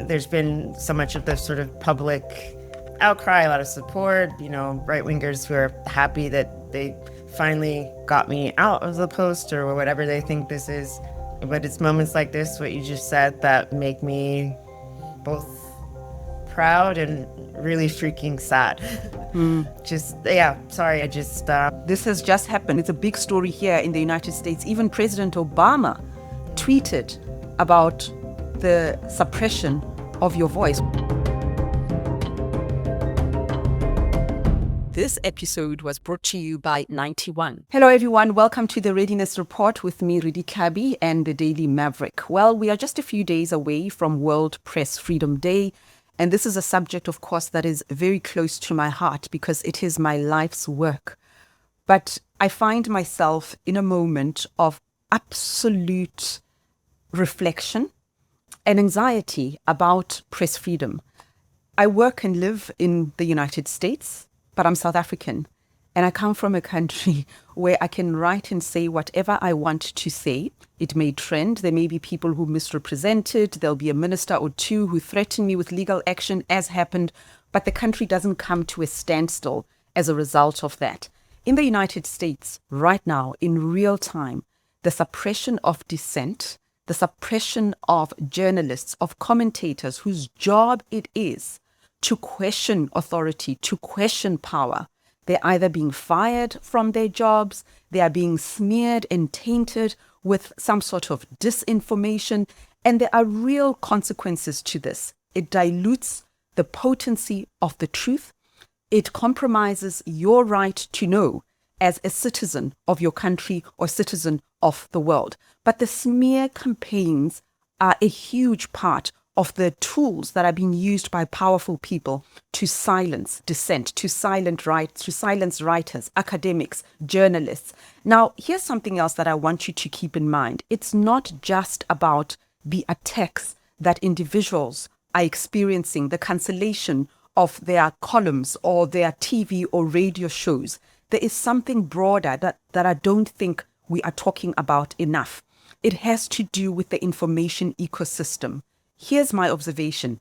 there's been so much of this sort of public outcry, a lot of support, right-wingers who are happy that they finally got me out of the post or whatever they think this is. But it's moments like this, what you just said, that make me both proud and really freaking sad. This has just happened. It's a big story here in the United States. Even President Obama tweeted about the suppression of your voice. This episode was brought to you by 91. Hello everyone, welcome to the Readiness Report with me, Redi Tlhabi, and the Daily Maverick. Well, we are just a few days away from World Press Freedom Day, and this is a subject, of course, that is very close to my heart because it is my life's work. But I find myself in a moment of absolute reflection and anxiety about press freedom. I work and live in the United States, but I'm South African, and I come from a country where I can write and say whatever I want to say. It may trend. There may be people who misrepresented. There'll be a minister or two who threaten me with legal action, as happened, but the country doesn't come to a standstill as a result of that. In the United States, right now, in real time, the suppression of dissent, the suppression of journalists, of commentators whose job it is to question authority, to question power. They're either being fired from their jobs, they are being smeared and tainted with some sort of disinformation, and there are real consequences to this. It dilutes the potency of the truth. It compromises your right to know as a citizen of your country or citizen of the world. But the smear campaigns are a huge part of the tools that are being used by powerful people to silence dissent, to silence writers, academics, journalists. Now, here's something else that I want you to keep in mind. It's not just about the attacks that individuals are experiencing, the cancellation of their columns or their TV or radio shows. There is something broader that I don't think we are talking about enough. It has to do with the information ecosystem. Here's my observation.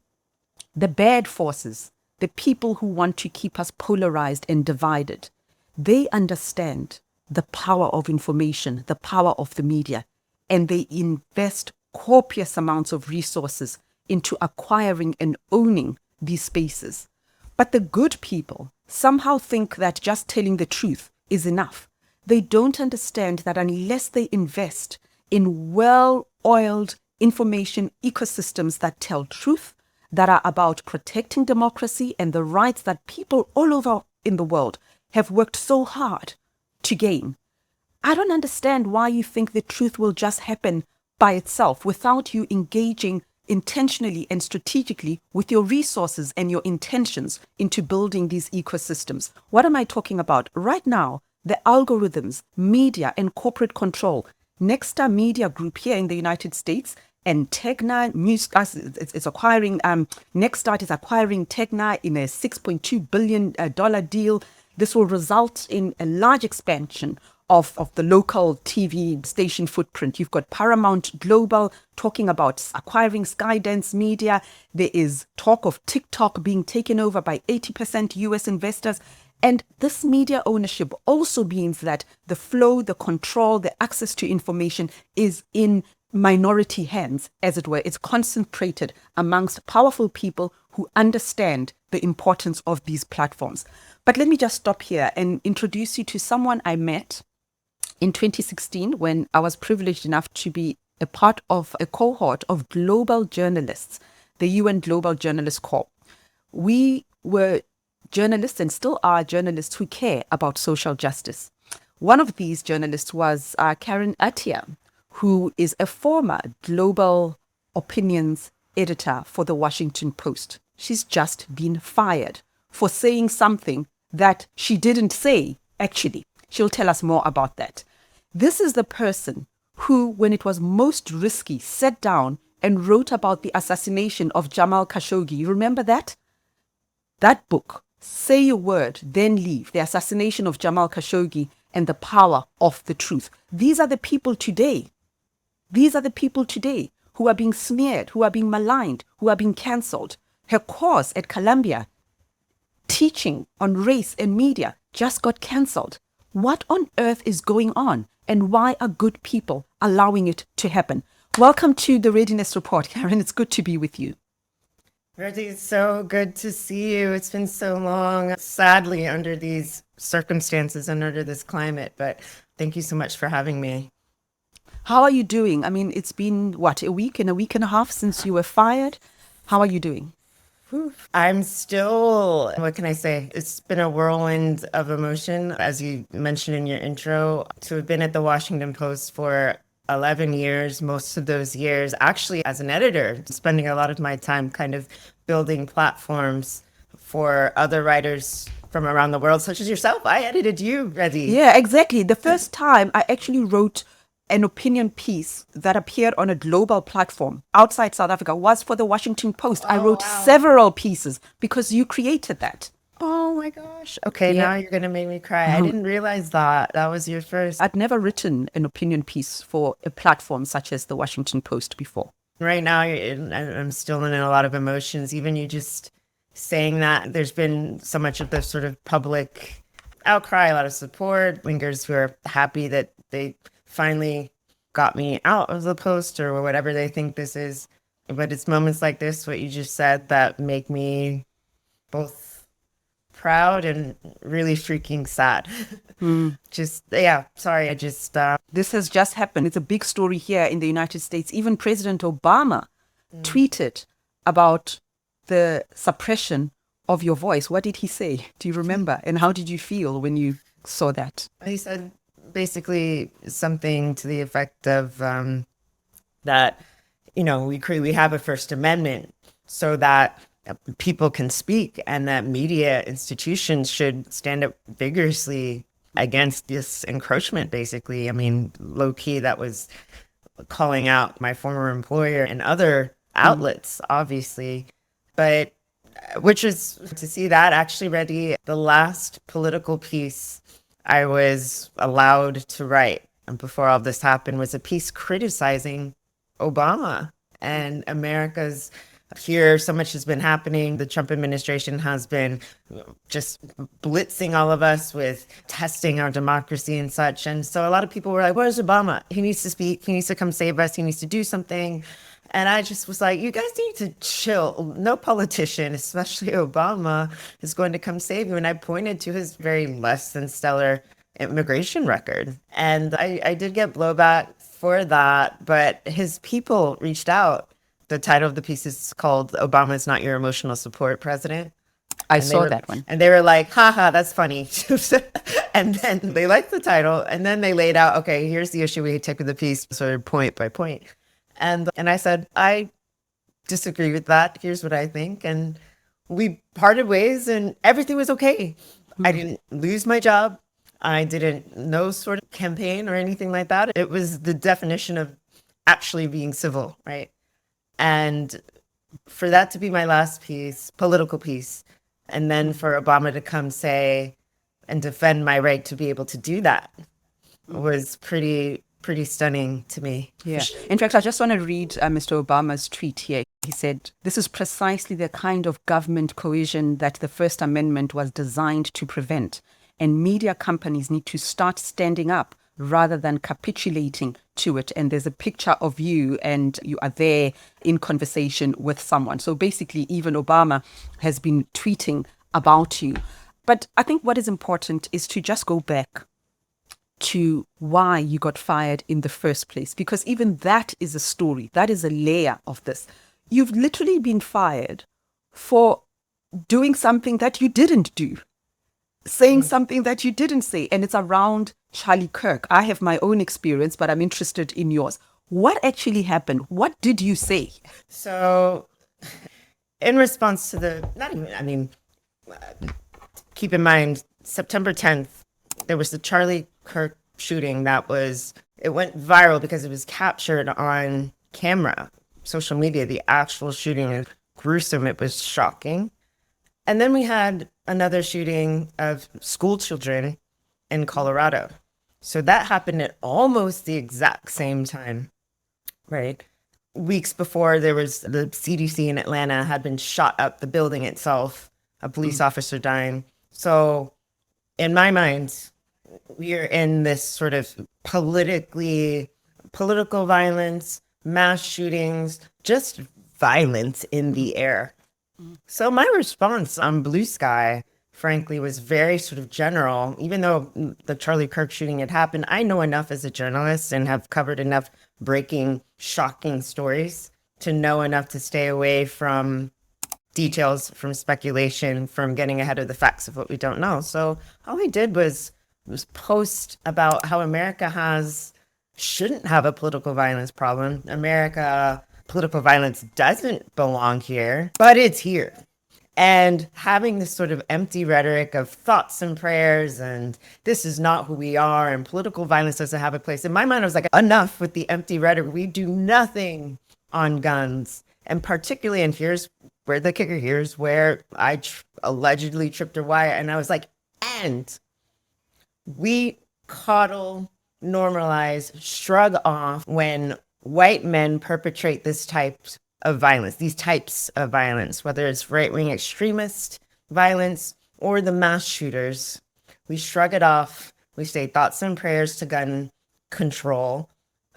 The bad forces, the people who want to keep us polarized and divided, they understand the power of information, the power of the media, and they invest copious amounts of resources into acquiring and owning these spaces. But the good people somehow think that just telling the truth is enough. They don't understand that unless they invest in well-oiled information ecosystems that tell truth, that are about protecting democracy and the rights that people all over in the world have worked so hard to gain. I don't understand why you think the truth will just happen by itself without you engaging intentionally and strategically with your resources and your intentions into building these ecosystems. What am I talking about? Right now, the algorithms, media, and corporate control. Nexstar Media Group here in the United States and Tegna is acquiring, Nexstar is acquiring Tegna in a $6.2 billion deal. This will result in a large expansion of the local TV station footprint. You've got Paramount Global talking about acquiring Skydance Media. There is talk of TikTok being taken over by 80% US investors. And this media ownership also means that the flow, the control, the access to information is in minority hands, as it were. It's concentrated amongst powerful people who understand the importance of these platforms. But let me just stop here and introduce you to someone I met in 2016 when I was privileged enough to be a part of a cohort of global journalists, the UN Global Journalist Corps. We were journalists and still are journalists who care about social justice. One of these journalists was Karen Attiah, who is a former global opinions editor for the Washington Post. She's just been fired for saying something that she didn't say, actually. She'll tell us more about that. This is the person who, when it was most risky, sat down and wrote about the assassination of Jamal Khashoggi. You remember that? That book, Say Your Word, Then Leave, the assassination of Jamal Khashoggi and the power of the truth. These are the people today who are being smeared, who are being maligned, who are being cancelled. Her course at Columbia, teaching on race and media, just got cancelled. What on earth is going on? And why are good people allowing it to happen? Welcome to the Readiness Report, Karen. It's good to be with you. Redi, it's so good to see you. It's been so long, sadly, under these circumstances and under this climate, but thank you so much for having me. How are you doing? I mean, it's been, what, a week and a half since you were fired? How are you doing? I'm still, what can I say? It's been a whirlwind of emotion, as you mentioned in your intro, to have been at the Washington Post for 11 years, most of those years, actually as an editor, spending a lot of my time kind of building platforms for other writers from around the world, such as yourself. I edited you, Redi. Yeah, exactly. The first time I actually wrote an opinion piece that appeared on a global platform outside South Africa was for the Washington Post. I wrote several pieces because you created that. Oh my gosh. Okay, now you're going to make me cry. I didn't realize that. That was your first. I'd never written an opinion piece for a platform such as the Washington Post before. Right now, I'm still in a lot of emotions. Even you just saying that, there's been so much of this sort of public outcry, a lot of support, wingers who are happy that they finally got me out of the Post or whatever they think this is. But it's moments like this, what you just said, that make me both proud and really freaking sad. This has just happened. It's a big story here in the United States. Even President Obama tweeted about the suppression of your voice. What did he say? Do you remember? And how did you feel when you saw that? He said basically something to the effect of that, we have a First Amendment so that people can speak, and that media institutions should stand up vigorously against this encroachment, basically. I mean, low key, that was calling out my former employer and other outlets, obviously. But which is to see that actually, Redi, the last political piece I was allowed to write before all this happened was a piece criticizing Obama and America's. Here, so much has been happening. The Trump administration has been just blitzing all of us with testing our democracy and such. And so a lot of people were like, where's Obama? He needs to speak. He needs to come save us. He needs to do something. And I just was like, you guys need to chill. No politician, especially Obama, is going to come save you. And I pointed to his very less than stellar immigration record. And I did get blowback for that, but his people reached out. The title of the piece is called Obama is Not Your Emotional Support President. I saw that one. And they were like, haha, that's funny. And then they liked the title. And then they laid out, okay, here's the issue we take with the piece, sort of point by point. And I said, I disagree with that. Here's what I think. And we parted ways and everything was okay. I didn't lose my job. I didn't no sort of campaign or anything like that. It was the definition of actually being civil, right? And for that to be my last piece, political piece, and then for Obama to come say and defend my right to be able to do that was pretty stunning to me. Yeah. In fact, I just want to read Mr. Obama's tweet here. He said, "This is precisely the kind of government coercion that the First Amendment was designed to prevent. And media companies need to start standing up rather than capitulating to it." And there's a picture of you and you are there in conversation with someone. So basically, even Obama has been tweeting about you. But I think what is important is to just go back to why you got fired in the first place, because even that is a story. That is a layer of this. You've literally been fired for doing something that you didn't do, saying something that you didn't say, and it's around Charlie Kirk. I have my own experience, but I'm interested in yours. What actually happened? What did you say? So, in response to keep in mind, September 10th, there was the Charlie Kirk shooting it went viral because it was captured on camera, social media. The actual shooting is gruesome. It was shocking. And then we had another shooting of school children in Colorado. So that happened at almost the exact same time, right? weeks before, there was the CDC in Atlanta had been shot up, the building itself, a police officer dying. So in my mind, we are in this sort of political violence, mass shootings, just violence in the air. So my response on Blue Sky, frankly, was very sort of general. Even though the Charlie Kirk shooting had happened, I know enough as a journalist and have covered enough breaking, shocking stories to know enough to stay away from details, from speculation, from getting ahead of the facts of what we don't know. So all I did was post about how America shouldn't have a political violence problem. Political violence doesn't belong here, but it's here. And having this sort of empty rhetoric of thoughts and prayers and this is not who we are and political violence doesn't have a place. In my mind, I was like, enough with the empty rhetoric. We do nothing on guns. And particularly, and here's where the kicker, here's where I allegedly tripped her wire. And I was like, and we coddle, normalize, shrug off when white men perpetrate these types of violence, whether it's right-wing extremist violence or the mass shooters. We shrug it off. We say thoughts and prayers to gun control.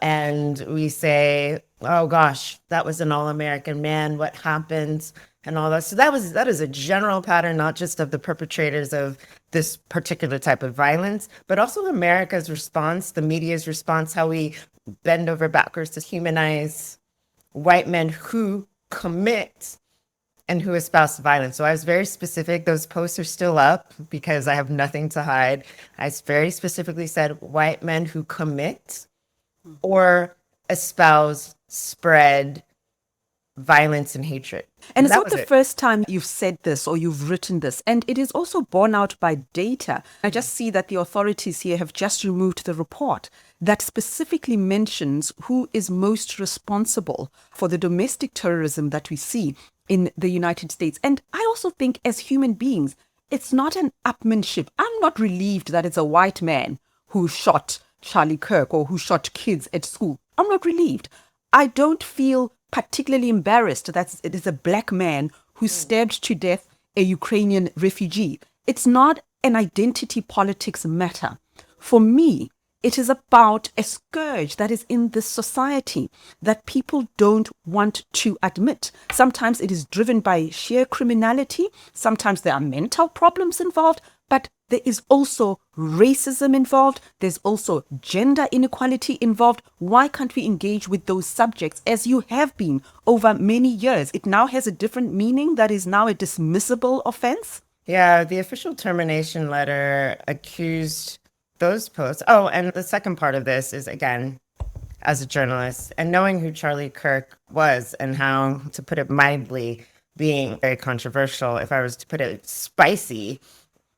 And we say, oh gosh, that was an all-American man. What happened? And all that. So that is a general pattern, not just of the perpetrators of this particular type of violence, but also America's response, the media's response, how we bend over backwards to humanize white men who commit and who espouse violence. So I was very specific. Those posts are still up because I have nothing to hide. I very specifically said white men who commit or espouse, spread violence and hatred. And it's not the first time you've said this or you've written this, and it is also borne out by data. I just see that the authorities here have just removed the report that specifically mentions who is most responsible for the domestic terrorism that we see in the United States. And I also think as human beings, it's not an upmanship. I'm not relieved that it's a white man who shot Charlie Kirk or who shot kids at school. I'm not relieved. I don't feel particularly embarrassed that it is a black man who stabbed to death a Ukrainian refugee. It's not an identity politics matter. For me, it is about a scourge that is in this society that people don't want to admit. Sometimes it is driven by sheer criminality. Sometimes there are mental problems involved, but there is also racism involved. There's also gender inequality involved. Why can't we engage with those subjects as you have been over many years? It now has a different meaning that is now a dismissible offense. Yeah, the official termination letter accused those posts. Oh, and the second part of this is, again, as a journalist and knowing who Charlie Kirk was and how, to put it mildly, being very controversial, if I was to put it spicy,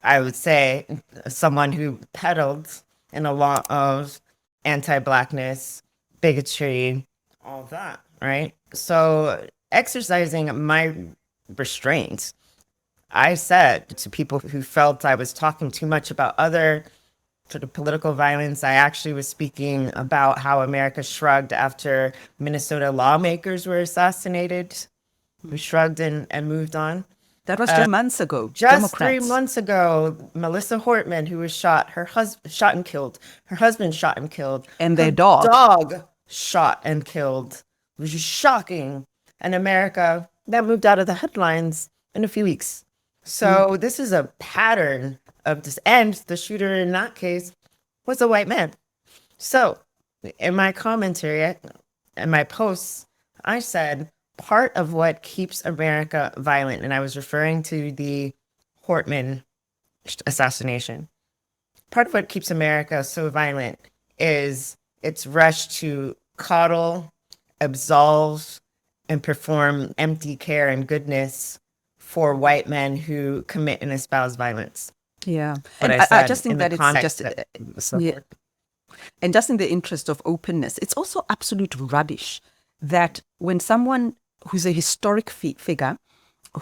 I would say someone who peddled in a lot of anti-Blackness, bigotry, all of that, right? So exercising my restraint, I said to people who felt I was talking too much about other sort of political violence, I actually was speaking about how America shrugged after Minnesota lawmakers were assassinated. We shrugged and moved on. That was 2 months ago. Just Democrats. 3 months ago, Melissa Hortman, who was shot, shot and killed. Her husband shot and killed. And their Her dog shot and killed. It was just shocking. And America, that moved out of the headlines in a few weeks. So this is a pattern of this. And the shooter in that case was a white man. So in my commentary and my posts, I said, part of what keeps America violent, and I was referring to the Hortman assassination, part of what keeps America so violent is its rush to coddle, absolve, and perform empty care and goodness for white men who commit and espouse violence. Yeah. And I just think that it's just, yeah. And just in the interest of openness, it's also absolute rubbish that when someone who's a historic figure,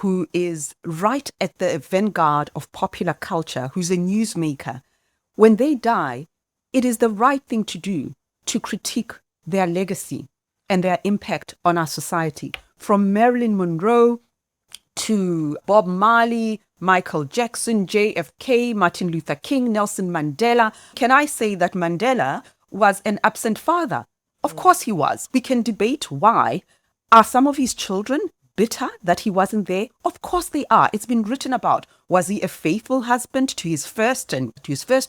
who is right at the vanguard of popular culture, who's a newsmaker, when they die, it is the right thing to do to critique their legacy. and their impact on our society. From Marilyn Monroe to Bob Marley, Michael Jackson, JFK, Martin Luther King, Nelson Mandela. Can I say that Mandela was an absent father? Of course he was. We can debate why. Are some of his children bitter that he wasn't there? Of course they are. It's been written about. Was he a faithful husband to his first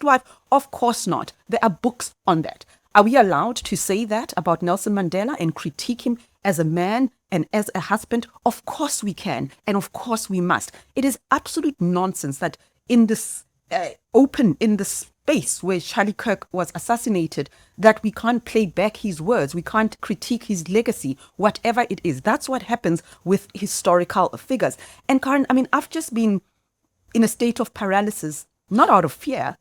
wife? Of course not. There are books on that. Are we allowed to say that about Nelson Mandela and critique him as a man and as a husband? Of course we can, and of course we must. It is absolute nonsense that in this in the space where Charlie Kirk was assassinated, that we can't play back his words, we can't critique his legacy, whatever it is. That's what happens with historical figures. And Karen, I mean, I've just been in a state of paralysis, not out of fear,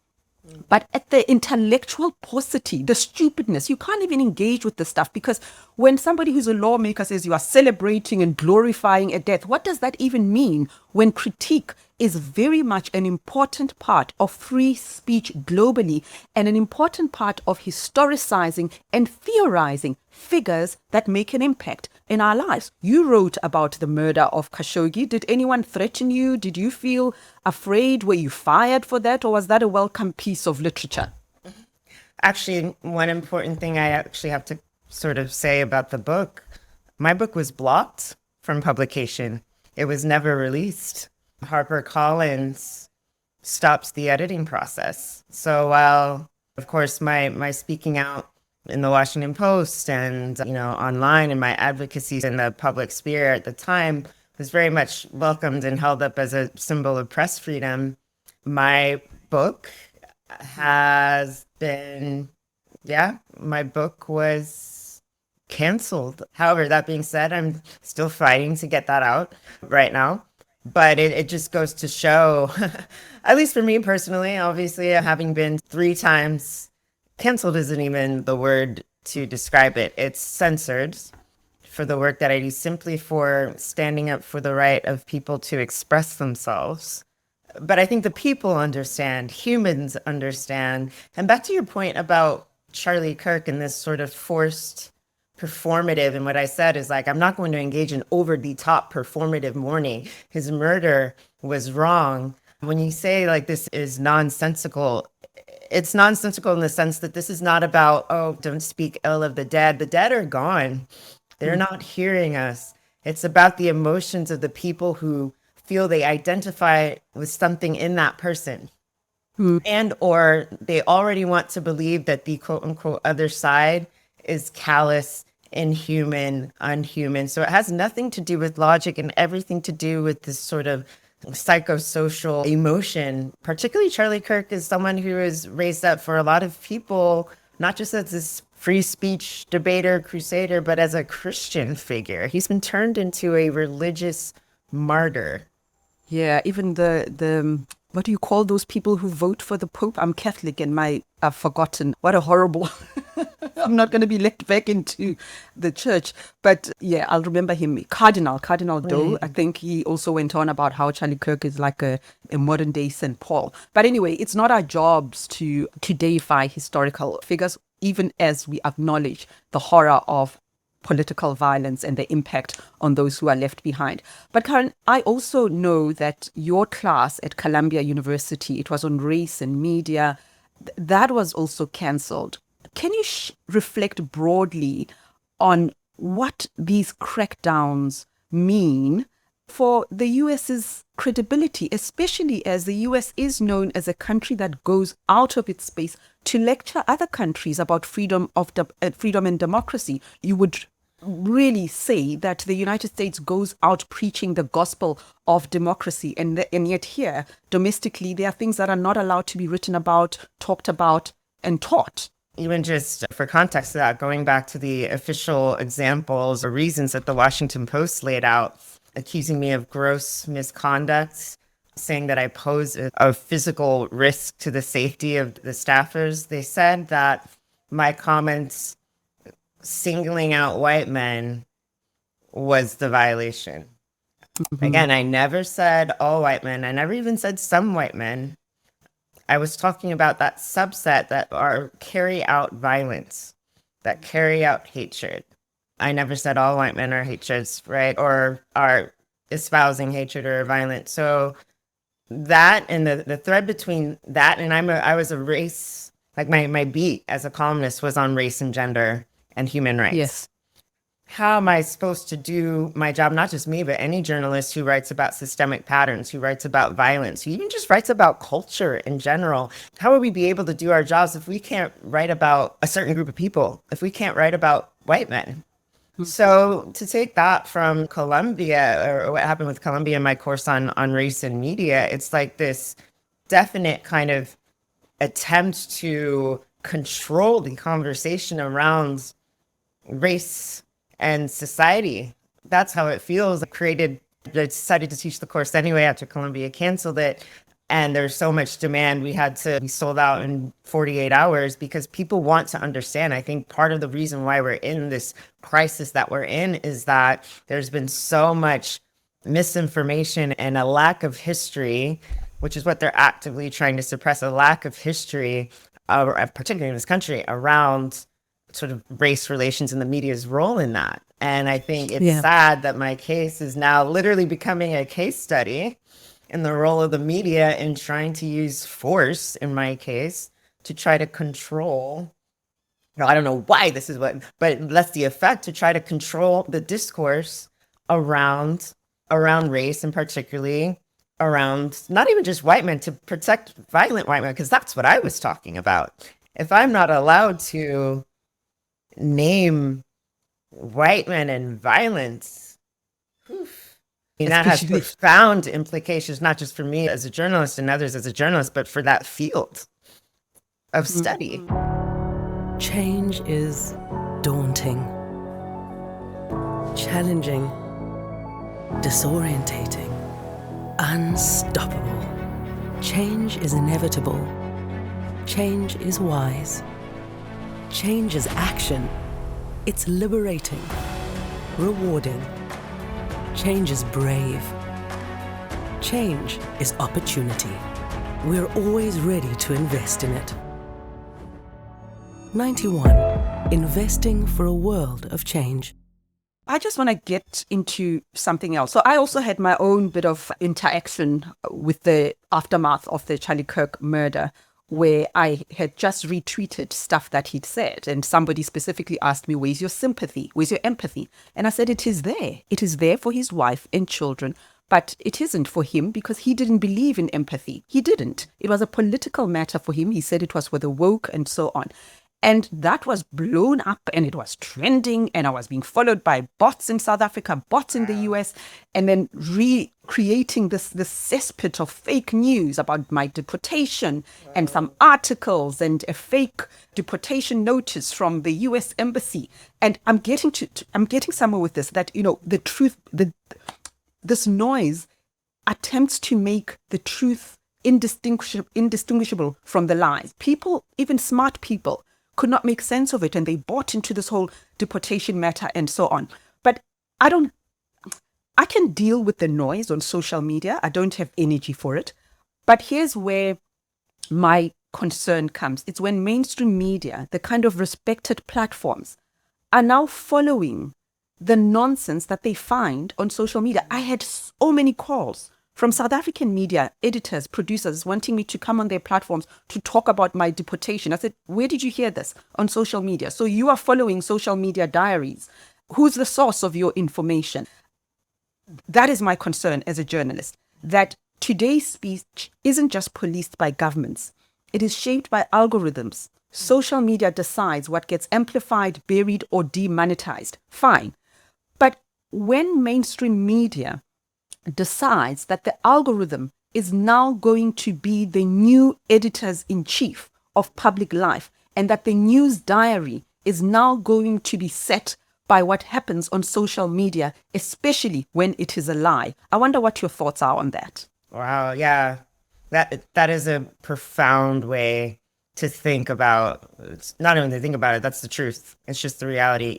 but at the intellectual paucity, the stupidness. You can't even engage with the stuff, because when somebody who's a lawmaker says you are celebrating and glorifying a death, what does that even mean when critique is very much an important part of free speech globally and an important part of historicizing and theorizing figures that make an impact in our lives? You wrote about the murder of Khashoggi. Did anyone threaten you? Did you feel afraid? Were you fired for that? Or was that a welcome piece of literature? Actually, one important thing I actually have to sort of say about the book, my book was blocked from publication. It was never released. HarperCollins stops the editing process. So while, of course, my speaking out in the Washington Post and, online and my advocacy in the public sphere at the time was very much welcomed and held up as a symbol of press freedom, my book has been, my book was canceled. However, that being said, I'm still fighting to get that out right now. But it just goes to show, at least for me personally, obviously, having been 3 times canceled isn't even the word to describe it. It's censored for the work that I do, simply for standing up for the right of people to express themselves. But I think the people understand, humans understand. And back to your point about Charlie Kirk and this sort of forced performative, and what I said is, like, I'm not going to engage in over the top performative mourning. His murder was wrong. When you say, like, this is nonsensical, it's nonsensical in the sense that this is not about, oh, don't speak ill of the dead. The dead are gone. They're not hearing us. It's about the emotions of the people who feel they identify with something in that person. And or they already want to believe that the quote unquote other side is callous, inhuman, unhuman. So it has nothing to do with logic and everything to do with this sort of psychosocial emotion. Particularly Charlie Kirk is someone who is raised up for a lot of people, not just as this free speech debater, crusader, but as a Christian figure. He's been turned into a religious martyr. Yeah, even the what do you call those people who vote for the Pope? I'm Catholic and I've forgotten. What a horrible, I'm not going to be let back into the church. But yeah, I'll remember him. Cardinal Doe. I think he also went on about how Charlie Kirk is like a modern day St. Paul. But anyway, it's not our jobs to deify historical figures, even as we acknowledge the horror of political violence and the impact on those who are left behind. But Karen, I also know that your class at Columbia University, it was on race and media, that was also cancelled. Can you reflect broadly on what these crackdowns mean for the US's credibility, especially as the US is known as a country that goes out of its space to lecture other countries about freedom and democracy? You would really say that the United States goes out preaching the gospel of democracy, and yet here, domestically, there are things that are not allowed to be written about, talked about, and taught. Even just for context of that, going back to the official examples or reasons that the Washington Post laid out, accusing me of gross misconduct, saying that I pose a physical risk to the safety of the staffers. They said that my comments singling out white men was the violation. Again, I never said all white men. I never even said some white men. I was talking about that subset that carry out violence, that carry out hatred. I never said all white men are hatreds, right? Or are espousing hatred or violence. So that and the thread between that and I was a race, like my beat as a columnist was on race and gender and human rights. Yes. How am I supposed to do my job? Not just me, but any journalist who writes about systemic patterns, who writes about violence, who even just writes about culture in general. How will we be able to do our jobs if we can't write about a certain group of people, if we can't write about white men? So to take that from Columbia, or what happened with Columbia in my course on race and media, it's like this definite kind of attempt to control the conversation around race and society. That's how it feels. I decided to teach the course anyway after Columbia canceled it. And there's so much demand, we had to be sold out in 48 hours because people want to understand. I think part of the reason why we're in this crisis that we're in is that there's been so much misinformation and a lack of history, which is what they're actively trying to suppress, a lack of history, particularly in this country, around sort of race relations and the media's role in that. And I think it's sad that my case is now literally becoming a case study in the role of the media in trying to use force, in my case, to try to control. No, I don't know why this is but that's the effect, to try to control the discourse around race, and particularly around not even just white men, to protect violent white men, because that's what I was talking about. If I'm not allowed to name white men and violence, that has profound implications, not just for me as a journalist and others as a journalist, but for that field of study. Change is daunting, challenging, disorientating, unstoppable. Change is inevitable. Change is wise. Change is action. It's liberating, rewarding. Change is brave. Change is opportunity. We're always ready to invest in it. 91. Investing for a world of change. I just want to get into something else. So I also had my own bit of interaction with the aftermath of the Charlie Kirk murder, where I had just retweeted stuff that he'd said. And somebody specifically asked me, where's your sympathy? Where's your empathy? And I said, it is there. It is there for his wife and children. But it isn't for him because he didn't believe in empathy. He didn't. It was a political matter for him. He said it was for the woke and so on. And that was blown up and it was trending, and I was being followed by bots in South Africa, bots in the US, and then recreating this cesspit of fake news about my deportation and some articles and a fake deportation notice from the US embassy. And I'm getting somewhere with this, that, the truth, this noise attempts to make the truth indistinguishable from the lies. People, even smart people, could not make sense of it, and they bought into this whole deportation matter and so on. But I can deal with the noise on social media. I don't have energy for it. But here's where my concern comes. It's when mainstream media, the kind of respected platforms, are now following the nonsense that they find on social media. I had so many calls from South African media editors, producers, wanting me to come on their platforms to talk about my deportation. I said, where did you hear this? On social media. So you are following social media diaries. Who's the source of your information? That is my concern as a journalist, that today's speech isn't just policed by governments. It is shaped by algorithms. Social media decides what gets amplified, buried, or demonetized. Fine. But when mainstream media decides that the algorithm is now going to be the new editors-in-chief of public life, and that the news diary is now going to be set by what happens on social media, especially when it is a lie. I wonder what your thoughts are on that. Wow, yeah. That is a profound way to think about. It's not even to think about it, that's the truth. It's just the reality.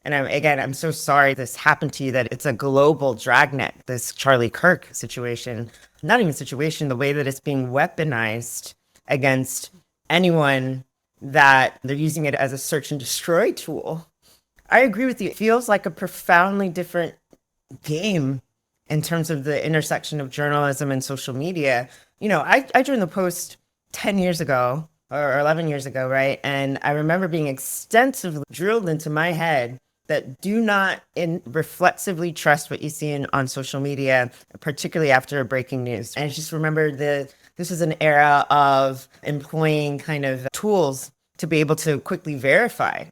I'm so sorry this happened to you, that it's a global dragnet, this Charlie Kirk situation. Not even situation, the way that it's being weaponized against anyone, that they're using it as a search and destroy tool. I agree with you. It feels like a profoundly different game in terms of the intersection of journalism and social media. I joined the Post 10 years ago or 11 years ago, right? And I remember being extensively drilled into my head that do not reflexively trust what you see on social media, particularly after breaking news. And I just remember this is an era of employing kind of tools to be able to quickly verify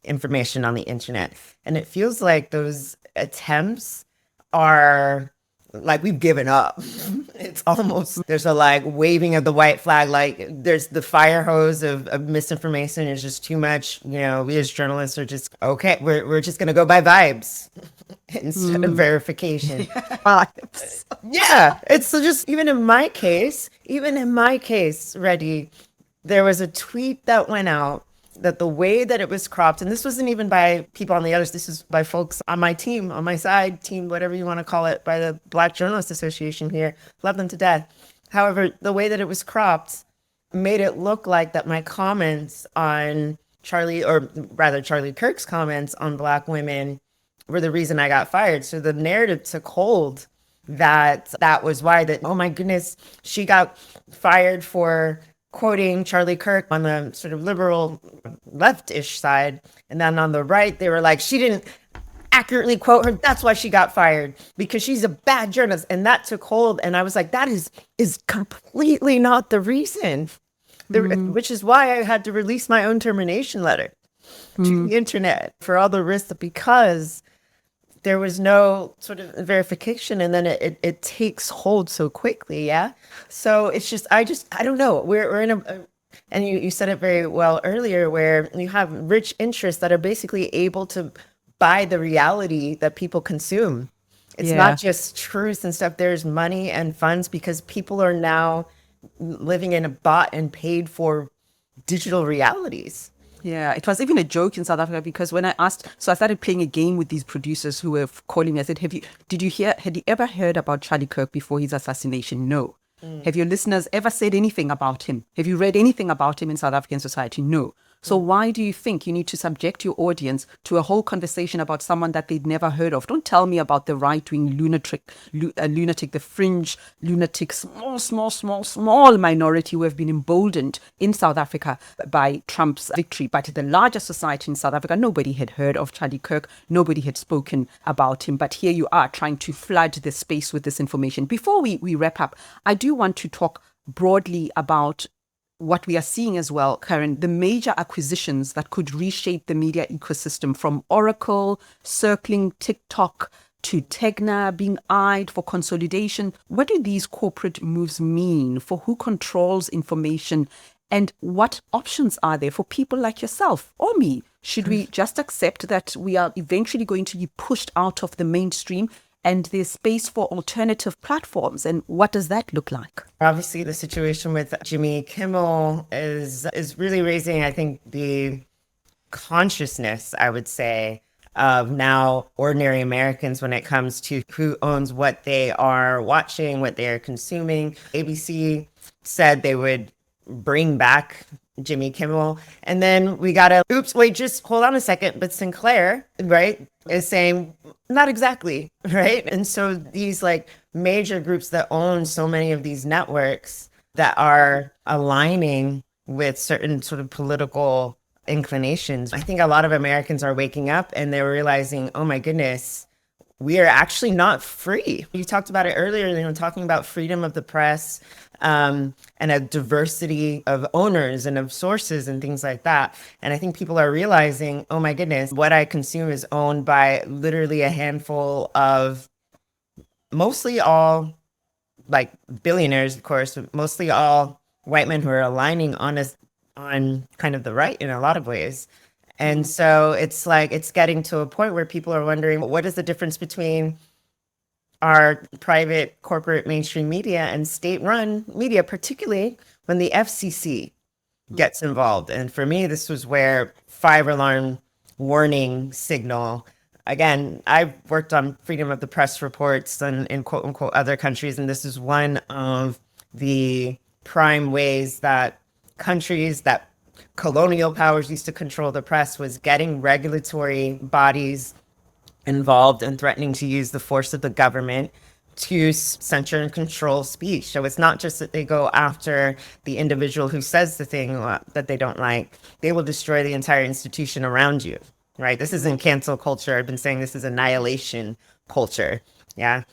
information on the internet. And it feels like those attempts are like we've given up. It's almost, there's a like waving of the white flag, like there's the fire hose of misinformation is just too much. We as journalists are just, okay, we're just going to go by vibes instead of verification. Vibes. Yeah, it's just, even in my case, Redi, there was a tweet that went out that the way that it was cropped, and this wasn't even by people on the others, this is by folks on my team, on my side team, whatever you want to call it, by the Black Journalists Association here, love them to death. However, the way that it was cropped made it look like that my comments on Charlie Kirk's comments on Black women were the reason I got fired. So the narrative took hold that was why, that, oh my goodness, she got fired for quoting Charlie Kirk on the sort of liberal left-ish side. And then on the right, they were like, she didn't accurately quote her. That's why she got fired, because she's a bad journalist. And that took hold. And I was like, that is completely not the reason, which is why I had to release my own termination letter to the internet for all the risks, because there was no sort of verification, and then it takes hold so quickly. Yeah. So it's just, I don't know. We're in and you said it very well earlier, where you have rich interests that are basically able to buy the reality that people consume. It's not just truth and stuff. There's money and funds, because people are now living in a bought and paid for digital realities. Yeah, it was even a joke in South Africa, because when I started playing a game with these producers who were calling me. I said, had you ever heard about Charlie Kirk before his assassination? No. Have your listeners ever said anything about him? Have you read anything about him in South African society? No. So why do you think you need to subject your audience to a whole conversation about someone that they'd never heard of? Don't tell me about the right-wing lunatic, the fringe lunatic, small minority who have been emboldened in South Africa by Trump's victory. But the larger society in South Africa, nobody had heard of Charlie Kirk. Nobody had spoken about him. But here you are trying to flood the space with this information. Before we wrap up, I do want to talk broadly about what we are seeing as well, Karen, the major acquisitions that could reshape the media ecosystem, from Oracle circling TikTok to Tegna being eyed for consolidation. What do these corporate moves mean for who controls information, and what options are there for people like yourself or me? Should we just accept that we are eventually going to be pushed out of the mainstream, and there's space for alternative platforms? And what does that look like? Obviously, the situation with Jimmy Kimmel is really raising, I think, the consciousness, I would say, of now ordinary Americans when it comes to who owns what they are watching, what they are consuming. ABC said they would bring back Jimmy Kimmel. And then we got just hold on a second. But Sinclair, right, is saying, not exactly, right? And so these like major groups that own so many of these networks that are aligning with certain sort of political inclinations. I think a lot of Americans are waking up and they're realizing, oh my goodness, we are actually not free. You talked about it earlier, talking about freedom of the press, and a diversity of owners and of sources and things like that. And I think people are realizing, oh my goodness, what I consume is owned by literally a handful of, mostly all like billionaires, of course, but mostly all white men who are aligning on kind of the right in a lot of ways. And so it's like, it's getting to a point where people are wondering, what is the difference between our private corporate mainstream media and state-run media, particularly when the FCC gets involved? And for me, this was where fire alarm warning signal. Again, I've worked on freedom of the press reports in quote unquote other countries, and this is one of the prime ways that countries that colonial powers used to control the press was getting regulatory bodies involved and threatening to use the force of the government to censor and control speech. So it's not just that they go after the individual who says the thing that they don't like, they will destroy the entire institution around you, right? This isn't cancel culture. I've been saying this is annihilation culture. Yeah.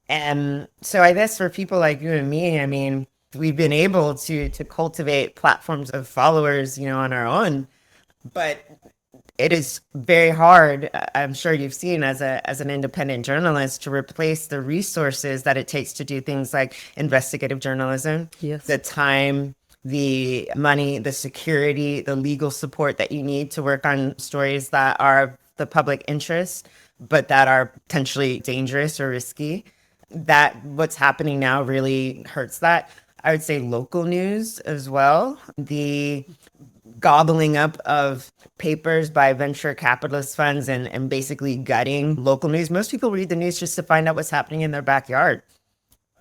And so I guess for people like you and me, I mean, we've been able to cultivate platforms of followers, on our own, but it is very hard, I'm sure you've seen as an independent journalist, to replace the resources that it takes to do things like investigative journalism, Yes. the time, the money, the security, the legal support that you need to work on stories that are the public interest, but that are potentially dangerous or risky. That what's happening now really hurts that. I would say local news as well. The gobbling up of papers by venture capitalist funds and basically gutting local news. Most people read the news just to find out what's happening in their backyard,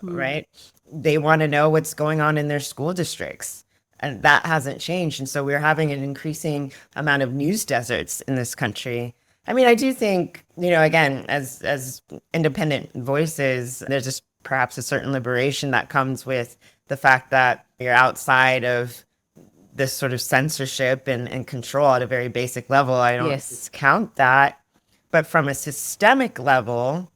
right? They want to know what's going on in their school districts. And that hasn't changed. And so we're having an increasing amount of news deserts in this country. I mean, I do think, again, as independent voices, there's just perhaps a certain liberation that comes with the fact that you're outside of this sort of censorship and control at a very basic level. I don't discount that. But from a systemic level,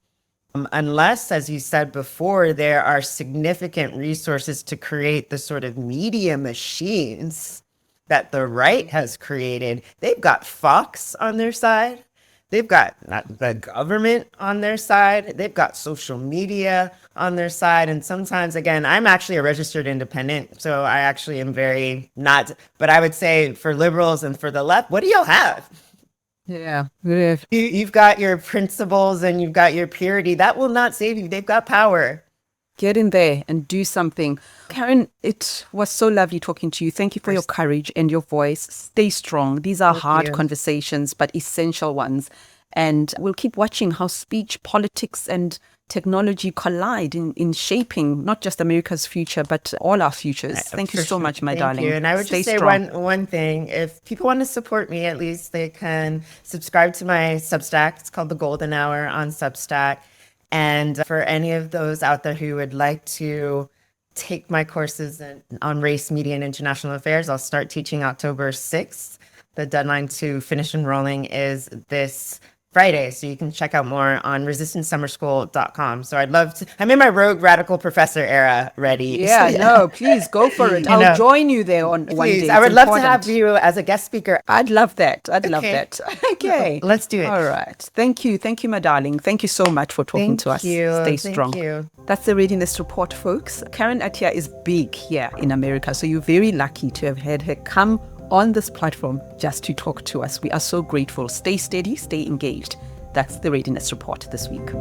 unless, as you said before, there are significant resources to create the sort of media machines that the right has created, they've got Fox on their side. They've got the government on their side. They've got social media on their side. And sometimes, again, I'm actually a registered independent, so I actually am very not, but I would say for liberals and for the left, what do y'all have? Yeah. You've got your principles and you've got your purity. That will not save you. They've got power. Get in there and do something. Karen, it was so lovely talking to you. Thank you for your courage and your voice. Stay strong. These are hard conversations, but essential ones. And we'll keep watching how speech, politics, and technology collide in shaping not just America's future, but all our futures. Thank you so much, my darling. Thank you. And I would just say one thing. If people want to support me, at least they can subscribe to my Substack. It's called The Golden Hour on Substack. And for any of those out there who would like to take my courses on race, media, and international affairs, I'll start teaching October 6th. The deadline to finish enrolling is this Friday, so you can check out more on resistancesummerschool.com. So I'd love to, I'm in my rogue radical professor era, Redi. Yeah, no, please go for it. I'll join you there on one day. I would love to have you as a guest speaker. I'd love that. I'd love that. Okay. Let's do it. All right. Thank you. Thank you, my darling. Thank you so much for talking to us. Stay strong. Thank you. That's the Readiness Report, folks. Karen Attiah is big here in America, so you're very lucky to have had her come on this platform just to talk to us. We are so grateful. Stay steady, stay engaged. That's the Readiness Report this week.